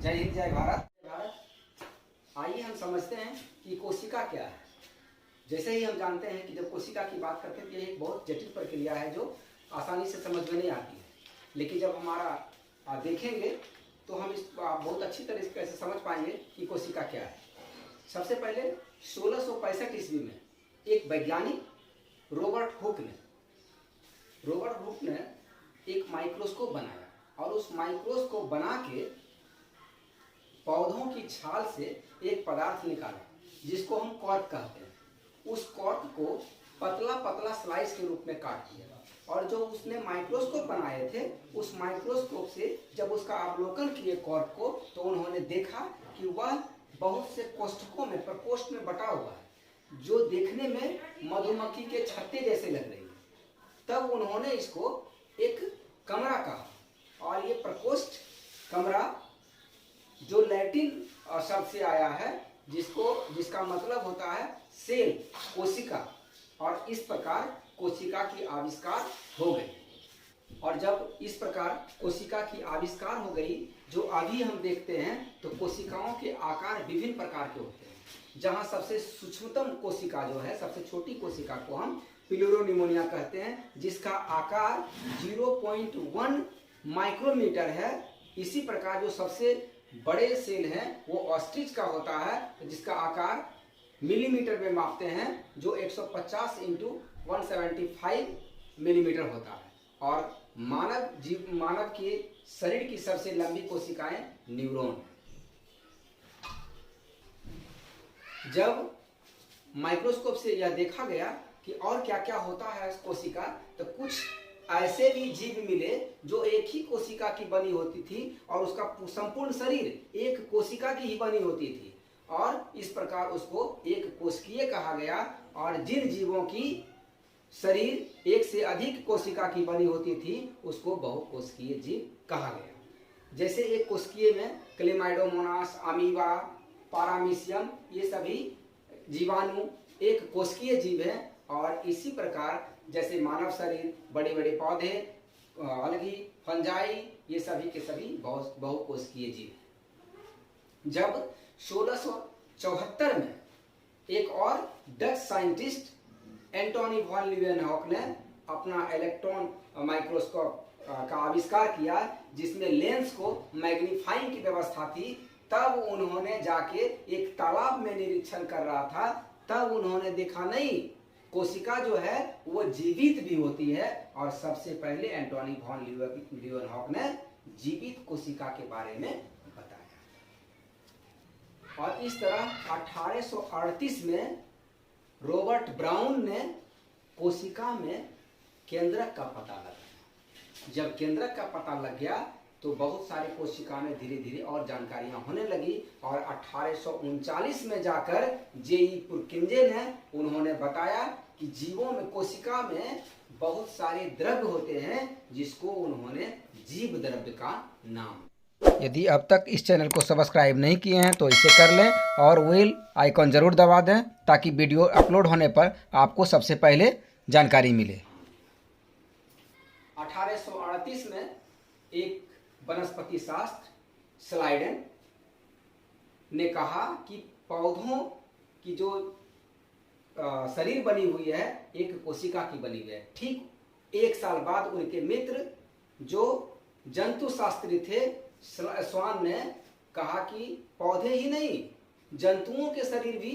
जय हिंद, जय भारत। आइए हम समझते हैं कि कोशिका क्या है। जैसे ही हम जानते हैं कि जब कोशिका की बात करते हैं तो यह एक बहुत जटिल प्रक्रिया है जो आसानी से समझ में नहीं आती है, लेकिन जब हमारा देखेंगे तो हम इस बहुत अच्छी तरीके से समझ पाएंगे कि कोशिका क्या है। सबसे पहले 1665 ईस्वी में एक वैज्ञानिक रॉबर्ट हुक ने एक माइक्रोस्कोप बनाया और उस माइक्रोस्कोप बना के पौधों की छाल से एक पदार्थ निकाला जिसको हम कॉर्क कहते हैं। उस कॉर्क को पतला पतला स्लाइस के रूप में काट दिया और जो उसने माइक्रोस्कोप बनाए थे उस माइक्रोस्कोप से जब उसका अवलोकन किए कॉर्क को तो उन्होंने देखा कि वह बहुत से कोष्ठकों में प्रकोष्ठ में बटा हुआ है जो देखने में मधुमक्खी के छत्ते जैसे लग रही है। तब उन्होंने इसको एक कमरा कहा और ये प्रकोष्ठ कमरा जो लैटिन शब्द से आया है जिसका मतलब होता है सेल, कोशिका, और इस प्रकार कोशिका की आविष्कार हो गई। और जब इस प्रकार कोशिका की आविष्कार हो गई जो अभी हम देखते हैं तो कोशिकाओं के आकार विभिन्न प्रकार के होते हैं, जहां सबसे सूक्ष्मतम कोशिका जो है, सबसे छोटी कोशिका को हम प्लूरोनिमोनिया कहते हैं, जिसका आकार 0.1 माइक्रोमीटर है। इसी प्रकार जो सबसे बड़े सेल हैं वो ऑस्ट्रिच का होता है जिसका आकार मिलीमीटर में मापते हैं, जो 150 × 175 मिलीमीटर होता है। और मानव के शरीर की सबसे लंबी कोशिकाएं न्यूरॉन। जब माइक्रोस्कोप से यह देखा गया कि और क्या क्या होता है कोशिका, तो कुछ ऐसे भी जीव मिले जो एक ही कोशिका की बनी होती थी और उसका संपूर्ण शरीर एक कोशिका की ही बनी होती थी, और इस प्रकार उसको एक कोशिकीय कहा गया। और जिन जीवों की शरीर एक से अधिक कोशिका की बनी होती थी उसको बहुकोशिकीय जीव कहा गया। जैसे एक कोशिकीय में क्लेमाइडोमोनास, अमीबा, पारामीशियम, ये सभी जीवाणु एक कोशिकीय जीव है। और इसी प्रकार जैसे मानव शरीर, बड़े बड़े पौधे, अलगी, फंजाई, ये सभी के सभी बहुकोशिकीय जीव। जब 1674 में एक और डच साइंटिस्ट एंटोनी वॉन लीeuwenhoek ने अपना इलेक्ट्रॉन माइक्रोस्कोप का आविष्कार किया जिसमें लेंस को मैग्नीफाइंग की व्यवस्था थी, तब उन्होंने जाके एक तालाब में निरीक्षण कर रहा था। तब उन्होंने देखा नहीं, कोशिका जो है वो जीवित भी होती है। और सबसे पहले एंटोनी वॉन लीeuwenhoek ने जीवित कोशिका के बारे में बताया। और इस तरह 1838 में रॉबर्ट ब्राउन ने कोशिका में केंद्रक का पता लगाया। जब केंद्रक का पता लग गया तो बहुत सारे कोशिका में धीरे धीरे और जानकारियां होने लगी। और 1839 में जाकर J.E. पुरकिंजे ने उन्होंने बताया कि जीवों में, कोशिका में बहुत सारे द्रव्य होते हैं जिसको उन्होंने जीव द्रव्य का नाम। यदि अब तक इस चैनल को सब्सक्राइब नहीं किए हैं तो इसे कर लें और बेल आइकॉन जरूर दबा दें ताकि वीडियो अपलोड होने पर आपको सबसे पहले जानकारी मिले। 1838 में एक वनस्पति शास्त्र स्लाइडेन ने कहा कि पौधों की जो शरीर बनी हुई है एक कोशिका की बनी हुई है। ठीक एक साल बाद उनके मित्र जो जंतु शास्त्री थे स्वान ने कहा कि पौधे ही नहीं, जंतुओं के शरीर भी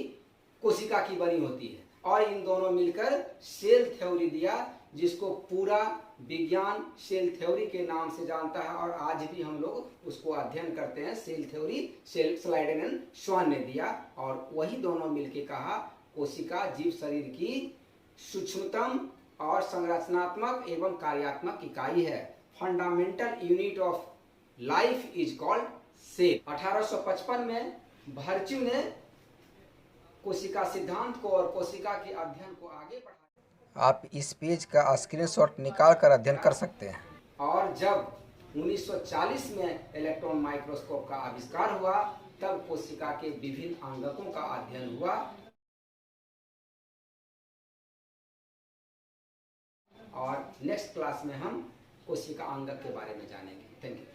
कोशिका की बनी होती है। और इन दोनों मिलकर सेल थ्योरी दिया जिसको पूरा विज्ञान सेल थ्योरी के नाम से जानता है। और आज भी हम लोग उसको अध्ययन करते हैं। सेल थ्योरी स्लाइडेन एंड स्वान ने दिया। और वही दोनों मिलके कहा कोशिका जीव शरीर की सूक्ष्मतम और संरचनात्मक एवं कार्यात्मक इकाई है। Fundamental unit of life is called cell. 1855 में भर्च्यू ने कोशिका सिद्धांत को और कोशिका के अध्ययन को आगे बढ़ाया। आप इस पेज का स्क्रीनशॉट निकाल कर अध्ययन कर सकते हैं। और जब 1940 में इलेक्ट्रॉन माइक्रोस्कोप का आविष्कार हुआ तब कोशिका के विभिन्न अंगकों का अध्ययन हुआ। और नेक्स्ट क्लास में हम कोशिका अंगक के बारे में जानेंगे। Thank you.